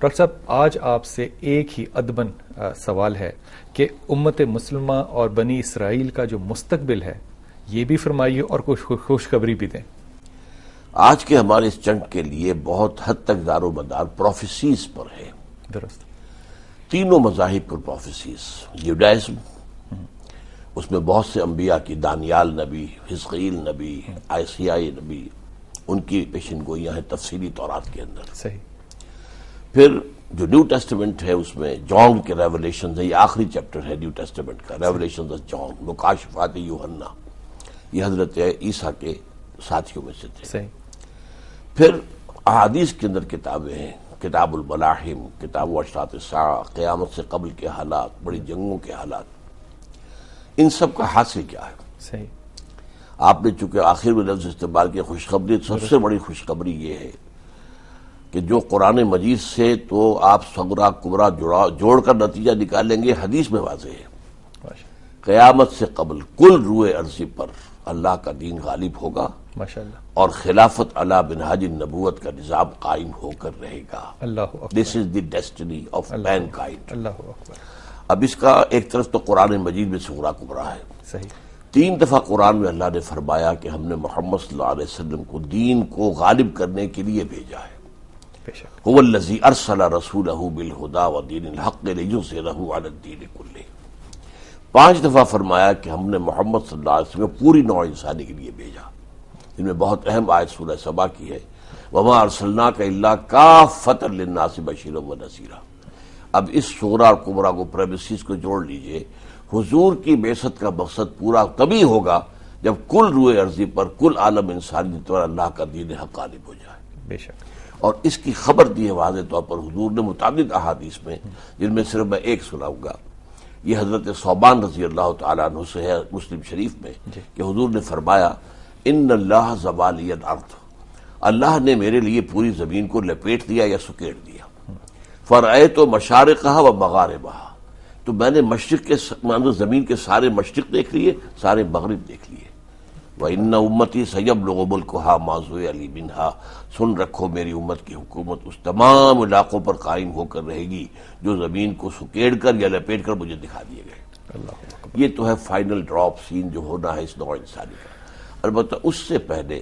Doctor صاحب آج آپ سے ایک ہی ادباً سوال ہے کہ امت مسلمہ اور بنی اسرائیل کا جو مستقبل ہے یہ بھی فرمائیے اور کچھ خوشخبری بھی دیں. آج کے ہمارے اس جنگ کے لیے بہت حد تک دار و مدار پروفیسیز پر ہے. درست. تینوں مذاہب پر پروفیسیز. جوڈائزم، اس میں بہت سے انبیاء کی، دانیال نبی، حزقیل نبی، عیسائی نبی، ان کی پیشن گوئیاں ہیں تفصیلی تورات کے اندر. صحیح. پھر جو نیو ٹیسٹمنٹ ہے اس میں جان کے ریولیشنز ہے، یہ آخری چیپٹر ہے نیو ٹیسٹمنٹ کا، ریولیشنز آف جان، مکاشفات یوحنا، یہ حضرت عیسیٰ کے ساتھیوں میں سے تھے. صحیح. پھر احادیث کے اندر کتابیں ہیں، کتاب الملاحم، کتاب اشراط الساعہ، قیامت سے قبل کے حالات، بڑی جنگوں کے حالات. ان سب کا حاصل کیا ہے؟ صحیح. آپ نے چونکہ آخر میں لفظ استعمال کیا خوشخبری، سب سے بڑی خوشخبری یہ ہے کہ جو قرآن مجید سے تو آپ صغرا کبرا جوڑ کر نتیجہ نکالیں گے، حدیث میں واضح ہے. قیامت سے قبل کل روئے ارضی پر اللہ کا دین غالب ہوگا ماشاءاللہ، اور خلافت علی منہاج النبوت کا نظام قائم ہو کر رہے گا. اللہ اکبر. دس از دی ڈیسٹنی آف مین کائنڈ. اللہ اکبر. اب اس کا ایک طرف تو قرآن مجید میں صغرا کبرا ہے. صحیح. 3 دفعہ قرآن میں اللہ نے فرمایا کہ ہم نے محمد صلی اللہ علیہ وسلم کو دین کو غالب کرنے کے لیے بھیجا ہے. بے شک. هو الذی ارسل رسولہ بالہدی ودین الحق لیظہرہ علی الدین کلہ. 5 دفعہ فرمایا کہ ہم نے محمد صلی اللہ علیہ وسلم کو پوری نوع انسانی کے لیے بھیجا. ان میں بہت اہم آیت سورہ سبا کی ہے، وما ارسلناک الا کافۃ للناس بشیرا ونذیرا. اب اس صغرا اور کبرا کو پریمیسز کو جوڑ لیجئے. حضور کی بعثت کا مقصد پورا تبھی ہوگا جب کل روئے ارضی پر کل عالم انسانی پر اللہ کا دین حق غالب ہو جائے. بے شک. اور اس کی خبر دی ہے واضح طور پر حضور نے متعدد احادیث میں، جن میں صرف میں ایک سناؤں گا. یہ حضرت ثوبان رضی اللہ تعالیٰ عنہ سے ہے مسلم شریف میں کہ حضور نے فرمایا ان اللہ زوالی الارض، اللہ نے میرے لیے پوری زمین کو لپیٹ دیا یا سکیڑ دیا. فرأیت مشارقہا و مغاربہا، تو میں نے مشرق کے زمین کے سارے مشرق دیکھ لیے، سارے مغرب دیکھ لیے. وَإِنَّ أُمَّتِي سَيَبْلُغُ مُلْكُهَا مَا زُوِّئَ لِي مِنْهَا، سن رکھو میری امت کی حکومت اس تمام علاقوں پر قائم ہو کر رہے گی جو زمین کو سکیڑ کر یا لپیٹ کر مجھے دکھا دیے گئے. اللہ. یہ تو ہے فائنل ڈراپ سین جو ہونا ہے اس نوع انسانی کا. البتہ اس سے پہلے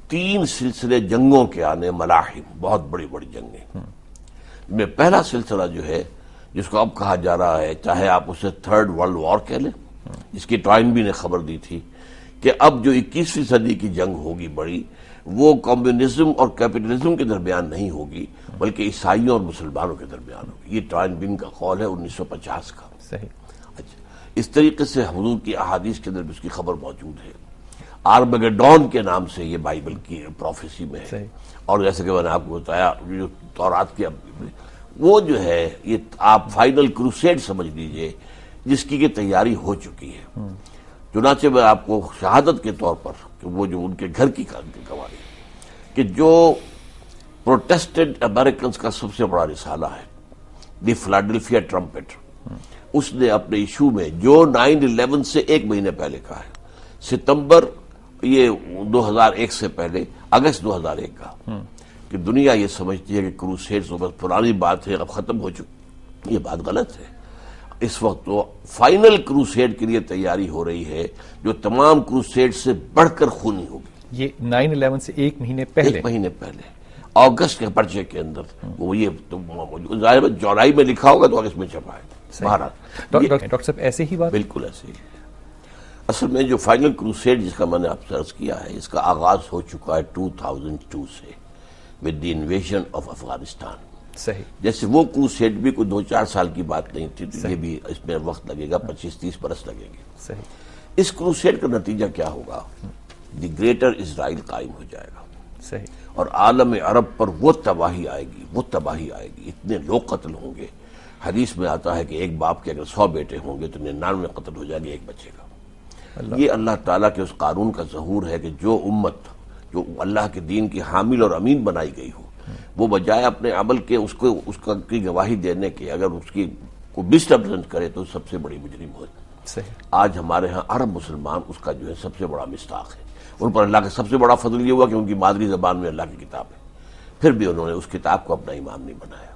3 سلسلے جنگوں کے آنے، ملاحم، بہت بڑی بڑی جنگیں. میں پہلا سلسلہ جو ہے جس کو اب کہا جا رہا ہے، چاہے آپ اسے 3rd ورلڈ وار کہہ لیں، جس کی ٹوائنبی نے خبر دی تھی کہ اب جو 21ویں صدی کی جنگ ہوگی بڑی، وہ کمیونزم اور کیپٹلزم کے درمیان نہیں ہوگی بلکہ عیسائیوں اور مسلمانوں کے درمیان ہوگی. یہ ٹوائنبی کا قول ہے 1950 کا. صحیح. اچھا، اس طریقے سے حضور کی احادیث کے اندر بھی اس کی خبر موجود ہے. آرمگیڈون کے نام سے یہ بائبل کی پروفیسی میں ہے. صحیح. اور جیسے کہ میں نے آپ کو بتایا جو تورات کی وہ جو ہے یہ آپ فائنل کروسیڈ سمجھ لیجئے جس کی تیاری ہو چکی ہے. چنانچہ میں آپ کو شہادت کے طور پر کہ وہ جو ان کے گھر کی گواہی کہ جو پروٹیسٹنٹ امریکنز کا سب سے بڑا رسالہ ہے دی فلاڈیلفیا ٹرمپٹ، اس نے اپنے ایشو میں جو 9/11 سے 1 مہینے پہلے کہا ہے، ستمبر یہ 2001 سے پہلے اگست 2001 کا، کہ دنیا یہ سمجھتی ہے کہ کروسیڈ بس پرانی بات ہے، اب ختم ہو چکی. یہ بات غلط ہے. اس وقت تو فائنل کروسیڈ کے لیے تیاری ہو رہی ہے جو تمام کروسیڈ سے بڑھ کر خونی ہوگی. یہ 9/11 سے 1 مہینے پہلے، 1 مہینے پہلے اگست کے پرچے کے اندر وہ یہ ظاہر جولائی میں لکھا ہوگا تو اگست میں چھپا ہے. ڈاکٹر صاحب ایسے ہی بات؟ بالکل ایسے ہی. اصل میں جو فائنل کروسیڈ جس کا میں نے آپ سے عرض کیا ہے، اس کا آغاز ہو چکا ہے 2002 سے with the invasion of Afghanistan. صحیح. جیسے وہ کروسیڈ بھی کوئی 2-4 سال کی بات نہیں تھی، تو یہ بھی اس میں وقت لگے گا، 25-30 برس لگیں گے. صحیح. اس کروسیڈ کا نتیجہ کیا ہوگا؟ دی گریٹر اسرائیل قائم ہو جائے گا. صحیح. اور عالم عرب پر وہ تباہی آئے گی، اتنے لوگ قتل ہوں گے. حدیث میں آتا ہے کہ ایک باپ کے اگر 100 بیٹے ہوں گے تو 99 قتل ہو جائیں گے، ایک بچے گا. یہ اللہ تعالیٰ کے اس قانون کا ظہور ہے کہ جو امت جو اللہ کے دین کی حامل اور امین بنائی گئی ہو، وہ بجائے اپنے عمل کے اس کی گواہی دینے کے اگر اس کی کو مس ریپرزینٹ کرے تو سب سے بڑی مجرم ہو. آج ہمارے ہاں عرب مسلمان اس کا جو ہے سب سے بڑا مصداق ہے. ان پر اللہ کا سب سے بڑا فضل یہ ہوا کہ ان کی مادری زبان میں اللہ کی کتاب ہے، پھر بھی انہوں نے اس کتاب کو اپنا امام نہیں بنایا.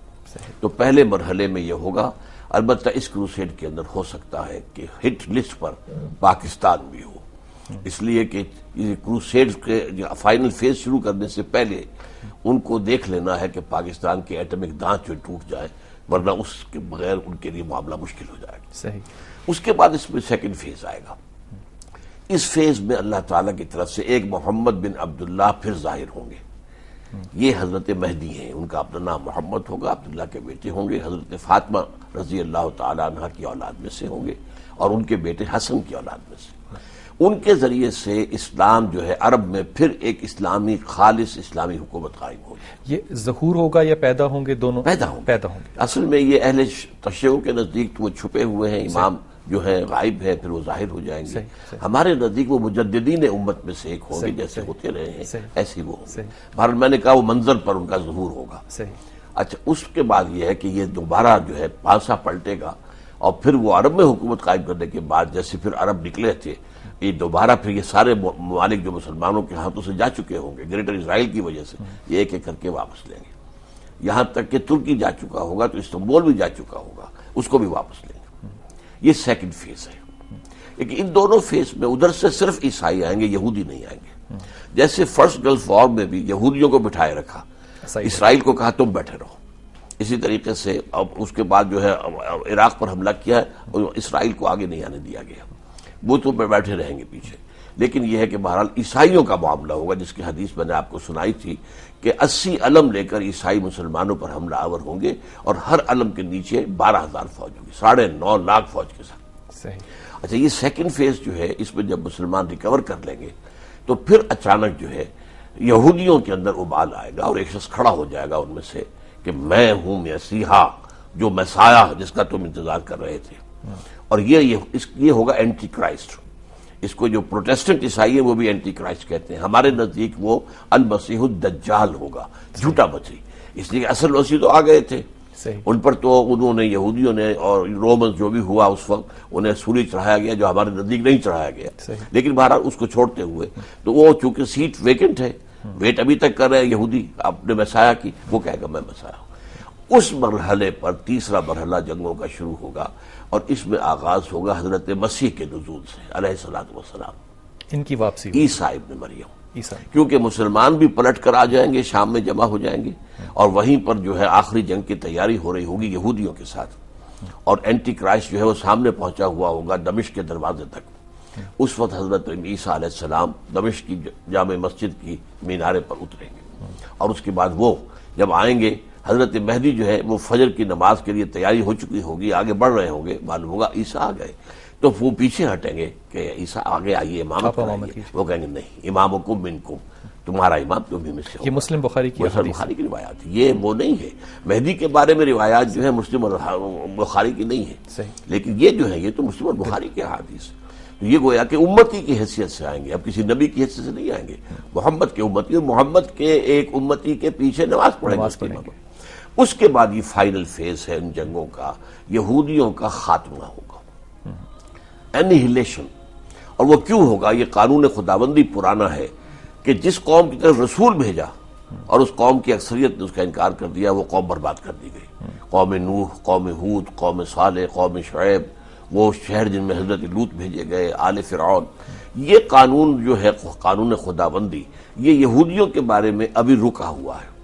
تو پہلے مرحلے میں یہ ہوگا. البتہ اس کروسیڈ کے اندر ہو سکتا ہے کہ ہٹ لسٹ پر پاکستان بھی ہو، اس لیے کہ کروسیڈ کے فائنل فیز شروع کرنے سے پہلے ان کو دیکھ لینا ہے کہ پاکستان کے ایٹمک دانت جو ٹوٹ جائے، ورنہ اس کے بغیر ان کے لیے معاملہ مشکل ہو جائے گا. صحیح. اس کے بعد اس میں سیکنڈ فیز آئے گا. اس فیز میں اللہ تعالیٰ کی طرف سے ایک محمد بن عبداللہ پھر ظاہر ہوں گے. یہ حضرت مہدی ہیں، ان کا اپنا نام محمد ہوگا، عبداللہ کے بیٹے ہوں گے، حضرت فاطمہ رضی اللہ تعالیٰ عنہ کی اولاد میں سے ہوں گے، اور ان کے بیٹے حسن کی اولاد میں سے. ان کے ذریعے سے اسلام جو ہے عرب میں پھر ایک اسلامی خالص اسلامی حکومت قائم ہوگی. یہ ظہور ہوگا یا پیدا ہوں گے؟ دونوں پیدا ہوں گے. اصل میں یہ اہل تشیع کے نزدیک تو وہ چھپے ہوئے ہیں، امام جو ہے غائب ہے، پھر وہ ظاہر ہو جائیں گے. ہمارے نزدیک وہ مجددین امت میں سے ایک ہوں گے، جیسے ہوتے رہے ہیں ایسے وہ ہوں گے. بہرحال میں نے کہا وہ منظر پر ان کا ظہور ہوگا. اچھا، اس کے بعد یہ ہے کہ یہ دوبارہ جو ہے پانسا پلٹے گا، اور پھر وہ عرب میں حکومت قائم کرنے کے بعد جیسے پھر عرب نکلے تھے، یہ دوبارہ پھر یہ سارے ممالک جو مسلمانوں کے ہاتھوں سے جا چکے ہوں گے گریٹر اسرائیل کی وجہ سے، یہ ایک ایک کر کے واپس لیں گے. یہاں تک کہ ترکی جا چکا ہوگا تو استنبول بھی جا چکا ہوگا، اس کو بھی واپس لیں گے. یہ سیکنڈ فیز ہے. لیکن ان دونوں فیز میں ادھر سے صرف عیسائی آئیں گے، یہودی نہیں آئیں گے. جیسے فرسٹ گلف وار میں بھی یہودیوں کو بٹھائے رکھا، اسرائیل کو کہا تم بیٹھے رہو. اسی طریقے سے اب اس کے بعد جو ہے عراق پر حملہ کیا ہے، اسرائیل کو آگے نہیں آنے دیا گیا، وہ تو بیٹھے رہیں گے پیچھے. لیکن یہ ہے کہ بہرحال عیسائیوں کا معاملہ ہوگا، جس کی حدیث میں نے آپ کو سنائی تھی کہ 80 علم لے کر عیسائی مسلمانوں پر حملہ آور ہوں گے، اور ہر علم کے نیچے 12,000 فوج ہوگی، 9.5 لاکھ فوج کے ساتھ. صحیح. اچھا، یہ سیکنڈ فیز جو ہے، اس میں جب مسلمان ریکور کر لیں گے تو پھر اچانک جو ہے یہودیوں کے اندر ابال آئے گا، اور ایک شخص کھڑا ہو جائے گا ان میں سے کہ میں ہوں مسیحا، جو مسایہ جس کا تم انتظار کر رہے تھے. اور یہ ہوگا اینٹی کرائسٹ. اس کو جو پروٹیسٹنٹ عیسائی ہیں وہ بھی اینٹی کرائسٹ کہتے ہیں. ہمارے نزدیک وہ المسیح الدجال ہوگا، جھوٹا مسیح. اس لیے اصل مسیح تو آ گئے تھے، ان پر تو انہوں نے یہودیوں نے اور رومنز جو بھی ہوا اس وقت انہیں سولی چڑھایا گیا، جو ہمارے نزدیک نہیں چڑھایا گیا. لیکن بہرحال اس کو چھوڑتے ہوئے تو وہ چونکہ سیٹ ویکنٹ ہے، ویٹ ابھی تک کر رہے ہیں یہودی اپنے مسیح کی، وہ کہے گا میں مسیح ہوں. اس مرحلے پر تیسرا مرحلہ جنگوں کا شروع ہوگا، اور اس میں آغاز ہوگا حضرت مسیح کے نزول سے علیہ الصلوۃ والسلام، ان کی واپسی، عیسیٰ ابن مریم. کیونکہ مسلمان بھی پلٹ کر آ جائیں گے، شام میں جمع ہو جائیں گے، اور وہیں پر جو ہے آخری جنگ کی تیاری ہو رہی ہوگی یہودیوں کے ساتھ. اور اینٹی کرائسٹ جو ہے وہ سامنے پہنچا ہوا ہوگا دمشق کے دروازے تک. اس وقت حضرت عیسیٰ علیہ السلام دمشق کی جامع مسجد کی مینارے پر اتریں گے، اور اس کے بعد وہ جب آئیں گے، حضرت مہدی جو ہے وہ فجر کی نماز کے لیے تیاری ہو چکی ہوگی، آگے بڑھ رہے ہوں گے، معلوم ہوگا عیسیٰ آ گئے، تو وہ پیچھے ہٹیں گے کہ عیسیٰ آگے آئیے، امامت کرائیے. وہ کہیں گے نہیں، امامکم منکم، تمہارا امام تم بھی میں سے. یہ مسلم بخاری کی روایات، یہ وہ نہیں ہے. مہدی کے بارے میں روایات جو ہے مسلم اور بخاری کی نہیں ہے، لیکن یہ جو ہے یہ تو مسلم اور بخاری کے احادیث. یہ گویا کہ امتی کی حیثیت سے آئیں گے، اب کسی نبی کی حیثیت سے نہیں آئیں گے. محمد کے امتی، اور محمد کے ایک امتی کے پیچھے نماز پڑھیں گے. اس کے بعد یہ فائنل فیز ہے ان جنگوں کا، یہودیوں کا خاتمہ ہوگا، انہیلیشن. اور وہ کیوں ہوگا؟ یہ قانون خداوندی پرانا ہے کہ جس قوم کی طرف رسول بھیجا اور اس قوم کی اکثریت نے اس کا انکار کر دیا، وہ قوم برباد کر دی گئی. قوم نوح، قوم ہود، قوم صالح، قوم شعیب، وہ شہر جن میں حضرت لوط بھیجے گئے، آل فرعون. یہ قانون جو ہے قانون خداوندی، یہ یہودیوں کے بارے میں ابھی روکا ہوا ہے.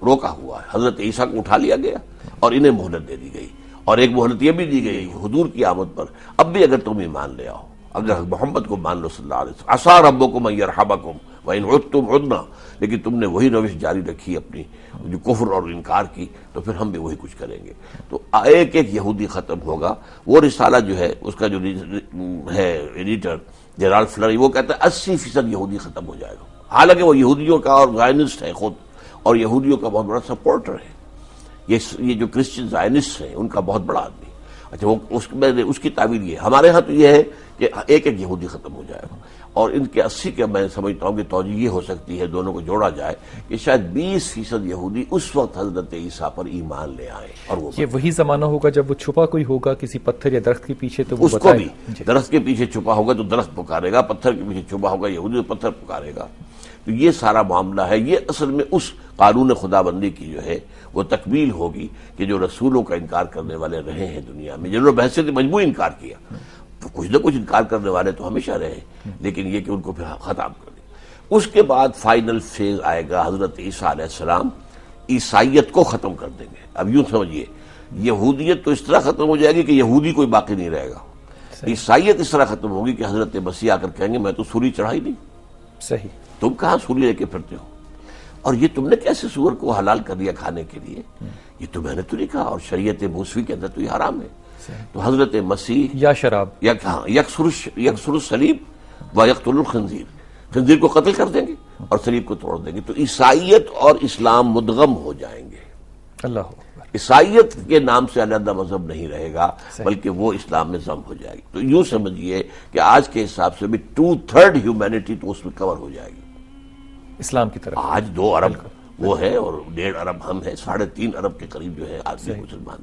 حضرت عیسیٰ کو اٹھا لیا گیا اور انہیں مہلت دے دی گئی، اور ایک مہلت یہ بھی دی گئی حضور کی آمد پر، اب بھی اگر تم ایمان لے آؤ، اگر محمد کو مان لو صلی اللہ علیہ وسلم، عسیٰ ربکم ان یرحمکم وان عدتم عدنا. لیکن تم نے وہی روش جاری رکھی اپنی، جو کفر اور انکار کی، تو پھر ہم بھی وہی کچھ کریں گے. تو ایک ایک یہودی ختم ہوگا. وہ رسالہ جو ہے اس کا جو ہے ایڈیٹر جیرالڈ فلری، وہ کہتا ہے 80% یہودی ختم ہو جائے گا. حالانکہ وہ یہودیوں کا اور زائنسٹ ہے خود، اور یہودیوں کا بہت بڑا سپورٹر ہے. یہ جو کرسچن زائنسٹ ہیں ان کا بہت بڑا آدمی. اچھا، وہ اس کی تعبیر یہ، ہمارے ہاں تو یہ ہے کہ ایک ایک یہودی ختم ہو جائے گا. اور ان کے 80 کا میں سمجھتا ہوں کہ توجہ یہ ہو سکتی ہے، دونوں کو جوڑا جائے، کہ شاید 20% یہودی اس وقت حضرت عیسیٰ پر ایمان لے آئے. اور وہ یہ وہی زمانہ ہوگا جب وہ چھپا کوئی ہوگا کسی پتھر یا درخت کے پیچھے، تو وہ اس کو بھی درخت کے پیچھے چھپا ہوگا تو درخت پکارے گا، پتھر کے پیچھے چھپا ہوگا یہودی تو پتھر پکارے گا. تو یہ سارا معاملہ ہے، یہ اصل میں اس قانون خدا بندی کی جو ہے وہ تکمیل ہوگی کہ جو رسولوں کا انکار کرنے والے رہے ہیں دنیا میں، جنہوں نے بحثیت مجموعی انکار کیا، تو کچھ نہ کچھ انکار کرنے والے تو ہمیشہ رہے، لیکن یہ کہ ان کو پھر ختم کر دیا۔ اس کے بعد فائنل فیز آئے گا، حضرت عیسیٰ علیہ السلام عیسائیت کو ختم کر دیں گے۔ اب یوں سمجھیے، یہودیت تو اس طرح ختم ہو جائے گی کہ یہودی کوئی باقی نہیں رہے گا، عیسائیت اس طرح ختم ہوگی کہ حضرت مسیح آ کر کہیں گے میں تو سوری چڑھائی نہیں، صحیح، تم کہاں سوری لے کے پھرتے ہو، اور یہ تم نے کیسے سور کو حلال کر دیا کھانے کے لیے، یہ تو میں نے تو نہیں کہا، اور شریعت موسوی کے اندر تو یہ حرام ہے۔ تو حضرت مسیح یا شراب یکسر الصلیب و یقتل الخنزیر، خنزیر کو قتل کر دیں گے اور صلیب کو توڑ دیں گے، تو عیسائیت اور اسلام مدغم ہو جائیں گے۔ اللہ اکبر۔ عیسائیت کے نام سے علیحدہ مذہب نہیں رہے گا، بلکہ وہ اسلام میں ضم ہو جائے گی۔ تو یوں سمجھیے کہ آج کے حساب سے بھی 2/3 ہیومینٹی تو اس میں کور ہو جائے گی اسلام کی طرف۔ آج 2 ارب وہ ہے اور 1.5 ارب ہم ہیں، 3.5 ارب کے قریب جو ہے آدمی مسلمان۔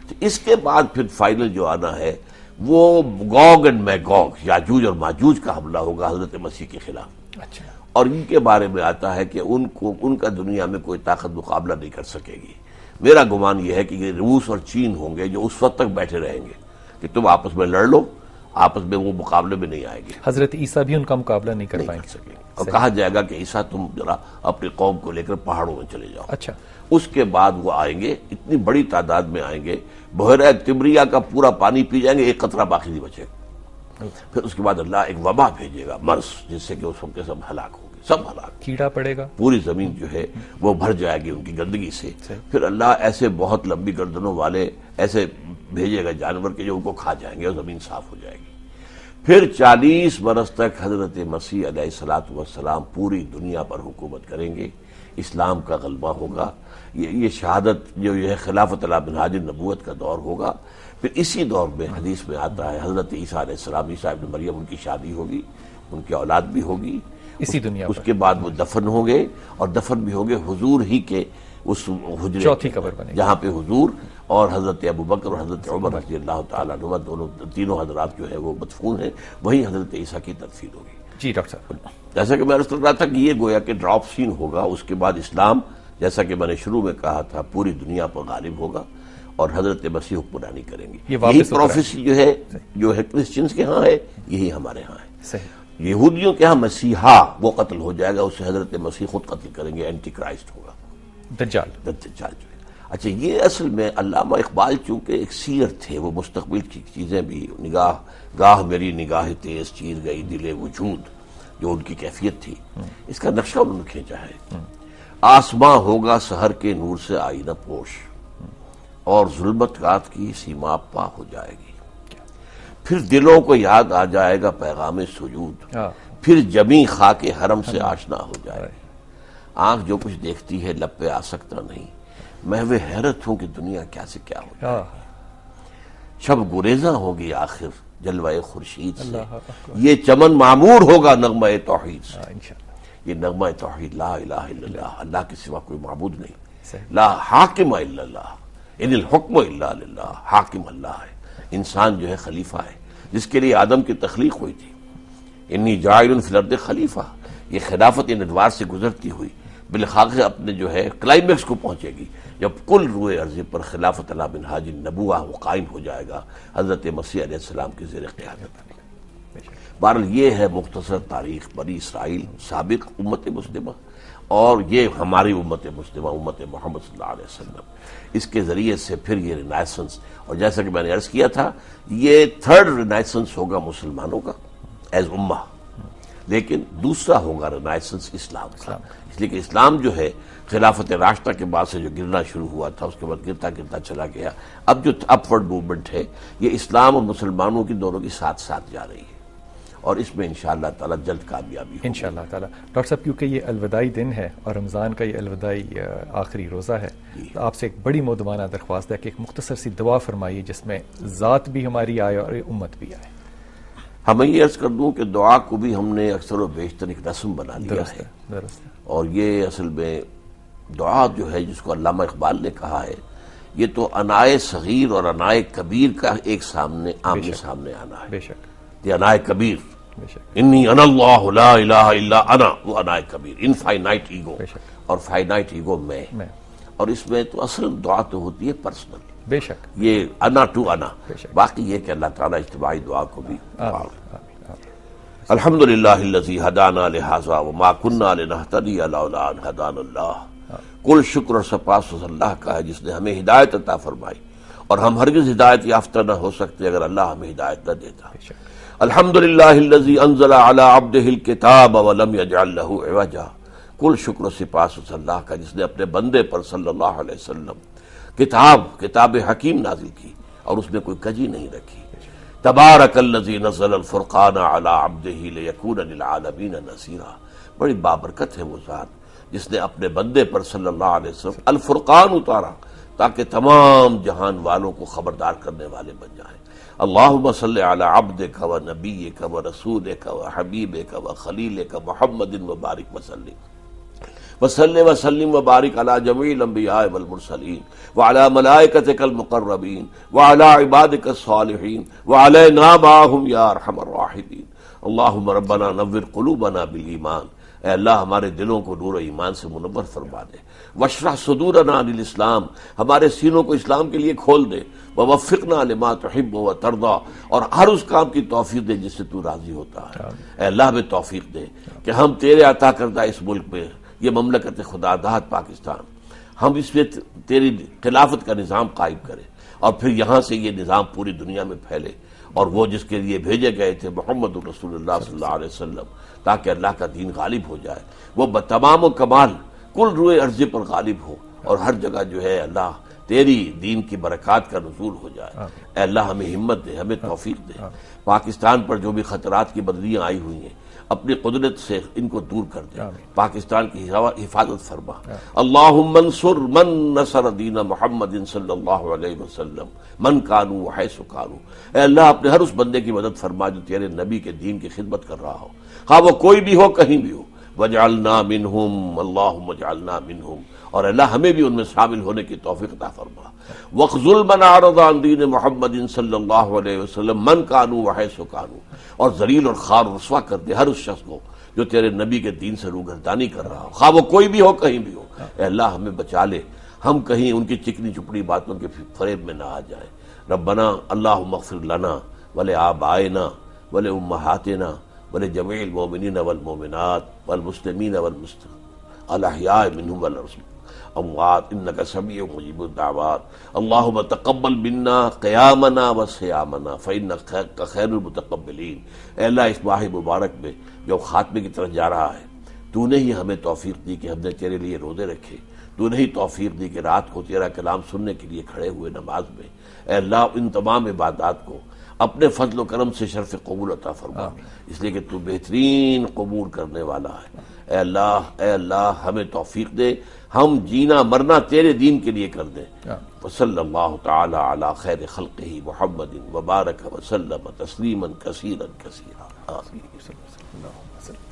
تو اس کے بعد پھر فائنل جو آنا ہے وہ گوگ اینڈ میگوگ، یاجوج اور ماجوج کا حملہ ہوگا حضرت مسیح کے خلاف، اچھا، اور ان کے بارے میں آتا ہے کہ ان کا دنیا میں کوئی طاقت مقابلہ نہیں کر سکے گی۔ میرا گمان یہ ہے کہ یہ روس اور چین ہوں گے جو اس وقت تک بیٹھے رہیں گے کہ تم آپس میں لڑ لو، آپس میں وہ مقابلے میں نہیں آئے گی، حضرت عیسیٰ بھی ان کا مقابلہ نہیں کر پائیں گے، اور کہا جائے گا کہ عیسیٰ تم ذرا اپنی قوم کو لے کر پہاڑوں میں چلے جاؤ۔ اچھا، اس کے بعد وہ آئیں گے، اتنی بڑی تعداد میں آئیں گے، بحیرہ تبریہ کا پورا پانی پی جائیں گے، ایک قطرہ باقی نہیں بچے گا۔ پھر اس کے بعد اللہ ایک وبا بھیجے گا، مرض، جس سے کہ اس وقت سب ہلاک ہوں گے، سب ہلاک، کیڑا پڑے گا، پوری پوری زمین جو ہے وہ بھر جائے گی ان کی گندگی سے۔ پھر اللہ ایسے بہت لمبی گردنوں والے ایسے بھیجے گا جانور کے جو ان کو کھا جائیں گے اور زمین صاف ہو جائے گی۔ پھر 40 برس تک حضرت مسیح علیہ الصلوۃ والسلام پوری دنیا پر حکومت کریں گے، اسلام کا غلبہ ہوگا، یہ شہادت جو یہ خلافت علی منہاج النبوت کا دور ہوگا۔ پھر اسی دور میں حدیث میں آتا ہے حضرت عیسیٰ علیہ السلام، عیسیٰ ابن مریم، ان کی شادی ہوگی، ان کی اولاد بھی ہوگی اسی دنیا اس کے بعد وہ دفن ہوں گے، اور دفن بھی ہوں گے حضور ہی کے اس حجرے چوتھی قبر بنے گی جہاں پہ حضور اور حضرت ابوبکر اور حضرت عمر رضی اللہ تعالیٰ عنہ دونوں تینوں حضرات جو ہے وہ مدفون ہیں، وہیں حضرت عیسیٰ کی تدفین ہوگی۔ جی ڈاکٹر صاحب، جیسا کہ میں عرض کر رہا تھا کہ یہ گویا کہ ڈراپ سین ہوگا، اس کے بعد اسلام جیسا کہ میں نے شروع میں کہا تھا پوری دنیا پر غالب ہوگا اور حضرت مسیح حکمرانی کریں گے۔ یہی پروفیسی جو ہے کرسچنز کے ہاں ہے، یہی ہمارے ہاں ہے۔ صحیح، یہودیوں کے ہاں مسیحا وہ قتل ہو جائے گا، اسے حضرت مسیح خود قتل کریں گے، اینٹی کرائسٹ ہوگا، دجال۔ دجال جو ہے۔ اچھا، یہ اصل میں علامہ اقبال چونکہ ایک سیر تھے، وہ مستقبل کی چیزیں بھی گاہ میری نگاہ تیز چیر گئی دل وجود، جو ان کی کیفیت تھی، اس کا نقشہ انہوں نے کھینچا ہے۔ آسماں ہوگا سحر کے نور سے آئینہ پوش، اور ظلمت رات کی سیما پا ہو جائے گی، پھر دلوں کو یاد آ جائے گا پیغام سجود، پھر جمی خاک حرم سے آشنا ہو جائے گی۔ آنکھ جو کچھ دیکھتی ہے لب پہ آ سکتا نہیں، محو حیرت ہوں کہ دنیا کیا سے کیا ہو جائے گی، شب گریزاں ہوگی آخر جلوہ خورشید سے، یہ چمن معمور ہوگا نغمہ توحید سے۔ یہ نغمہ توحید، لا الہ الا اللہ، اللہ کے سوا کوئی معبود نہیں، لا حاکم الا اللہ، ان الحکم الا للہ، حاکم اللہ ہے، انسان جو ہے خلیفہ ہے، جس کے لیے آدم کی تخلیق ہوئی تھی، انی جاعل فی الارض خلیفہ، یہ خلافت ان ادوار سے گزرتی ہوئی بالخاص اپنے جو ہے کلائمیکس کو پہنچے گی جب کل روئے ارض پر خلافت علی منہاج النبوہ وہ قائم ہو جائے گا حضرت مسیح علیہ السلام کی زیر قیادت۔ بہرحال یہ ہے مختصر تاریخ بنی اسرائیل سابق امت مسلمہ، اور یہ ہماری امت مسلمہ، امت محمد صلی اللہ علیہ وسلم، اس کے ذریعے سے پھر یہ رینائسنس، اور جیسا کہ میں نے عرض کیا تھا یہ 3rd رینائسنس ہوگا مسلمانوں کا ایز امہ، لیکن دوسرا ہوگا رینائسنس اسلام کا، اس لیے کہ اسلام جو ہے خلافت راشدہ کے بعد سے جو گرنا شروع ہوا تھا اس کے بعد گرتا گرتا چلا گیا، اب جو اپورڈ موومنٹ ہے یہ اسلام اور مسلمانوں کی دونوں کی ساتھ ساتھ جا رہی ہے، اور اس میں انشاءاللہ تعالی جلد کامیابی ہوگی انشاءاللہ تعالی۔ ڈاکٹر صاحب کیونکہ یہ الوداعی دن ہے اور رمضان کا یہ الوداعی آخری روزہ ہے، تو آپ سے ایک بڑی مودبانہ درخواست ہے کہ ایک مختصر سی دعا فرمائیے جس میں ذات بھی ہماری آئے اور امت بھی آئے۔ ہمیں یہ عرض کر دوں کہ دعا کو بھی ہم نے اکثر و بیشتر ایک رسم بنا لیا ہے، اور یہ اصل میں دعا جو ہے جس کو علامہ اقبال نے کہا ہے، یہ تو انائے صغیر اور انائے کبیر کا ایک آمنے سامنے آنا ہے۔ بے شک یہ انائے کبیر انی انا اللہ لا الہ الا انا، وہ انا کبیر، انفائنائٹ ایگو، اور فائنائٹ ایگو میں، اور اس میں تو اصل دعا تو ہوتی ہے پرسنل، بے شک یہ انا ٹو انا، باقی یہ کہ اللہ تعالیٰ اجتماعی دعا کو بھی الحمدللہ الذی ہدانا لہذا وما کنا لنہتدی لولا ان ہدانا اللہ، کل شکر اور سپاس اس اللہ کا ہے جس نے ہمیں ہدایت عطا فرمائی، اور ہم ہرگز ہدایت یافتہ نہ ہو سکتے اگر اللہ ہمیں ہدایت نہ دیتا۔ الحمدللہ الذی انزل علی عبدہ الکتاب ولم یجعل لہ عوجا، کل شکر و سپاس اس اللہ کا جس نے اپنے بندے پر صلی اللہ علیہ وسلم کتاب حکیم نازل کی اور اس میں کوئی کجی نہیں رکھی۔ تبارک الذی نزل الفرقان علی عبدہ لیکون للعالمین نذیرا، بڑی بابرکت ہے وہ ذات جس نے اپنے بندے پر صلی اللہ علیہ وسلم الفرقان اتارا تاکہ تمام جہان والوں کو خبردار کرنے والے بن جائیں۔ اللہم صلی علی عبدک و نبیک و رسولک و حبیبک و خلیلک محمد وبارک وسلم وصلی وسلم وبارک علی جمیع الانبیاء والمرسلین وعلی ملائکتک المقربین وعلی عبادک الصالحین وعلینا معہم یا ارحم الراحمین۔ اللہم ربنا نور قلوبنا بالایمان، اے اللہ ہمارے دلوں کو نور و ایمان سے منور فرما دے، واشرح صدورنا للاسلام، ہمارے سینوں کو اسلام کے لیے کھول دے، ووفقنا لما تحب و ترضى، اور ہر اس کام کی توفیق دے جس سے تو راضی ہوتا ہے۔ اے اللہ ہمیں توفیق دے کہ ہم تیرے عطا کردہ اس ملک میں، یہ مملکت خدا داد پاکستان، ہم اس میں تیری خلافت کا نظام قائم کریں، اور پھر یہاں سے یہ نظام پوری دنیا میں پھیلے، اور وہ جس کے لیے بھیجے گئے تھے محمد رسول اللہ صلی اللہ علیہ وسلم، تاکہ اللہ کا دین غالب ہو جائے، وہ بتمام و کمال کل روئے ارض پر غالب ہو، اور ہر جگہ جو ہے اللہ تیری دین کی برکات کا نزول ہو جائے۔ اے اللہ ہمیں ہمت دے، ہمیں توفیق دے، پاکستان پر جو بھی خطرات کی بدلیاں آئی ہوئی ہیں اپنی قدرت سے ان کو دور کر دے، پاکستان کی حفاظت فرما۔ اللہم انصر من نصر دین محمد صلی اللہ علیہ وسلم من کانوا وحیث کانوا، اے اللہ اپنے ہر اس بندے کی مدد فرما جو تیرے نبی کے دین کی خدمت کر رہا ہو، خواہ وہ کوئی بھی ہو کہیں بھی ہو۔ وجعلنا منہم، اللہم وجعلنا منہم، اور اللہ ہمیں بھی ان میں شامل ہونے کی توفیق عطا فرما۔ وخذل من اعرض عن دین محمد صلی اللہ علیہ وسلم من کانوا وحیث کانوا، اور ذلیل اور خوار و رسوا کر دے ہر اس شخص کو جو تیرے نبی کے دین سے روگردانی کر رہا ہو، خواہ وہ کوئی بھی ہو کہیں بھی ہو۔ اے اللہ ہمیں بچا لے، ہم کہیں ان کی چکنی چپڑی باتوں کے فریب میں نہ آ جائیں۔ ربنا اللہم اغفر لنا ولآبائنا ولأمہاتنا ولجمیع المؤمنین والمؤمنات والمسلمین الاحیاء منہم والاموات انک سمیع مجیب الدعوات۔ اللہم تقبل منا قیامنا وصیامنا فانک خیر المتقبلین۔ اے اللہ اس ماہ مبارک میں جو خاتمے کی طرف جا رہا ہے، تو نے ہی ہمیں توفیق دی کہ ہم نے تیرے لیے روزے رکھے، تو نے ہی توفیق دی کہ رات کو تیرا کلام سننے کے لیے کھڑے ہوئے نماز میں۔ اے اللہ ان تمام عبادات کو اپنے فضل و کرم سے شرف قبول عطا فرما، اس لیے کہ تو بہترین قبول کرنے والا ہے۔ اے اللہ ہمیں توفیق دے، ہم جینا مرنا تیرے دین کے لیے کر دیں۔ وصلی اللہ تعالی علی خیر خلقہ محمد وبارک وسلم تسلیما کثیرا کثیرا۔ آمین۔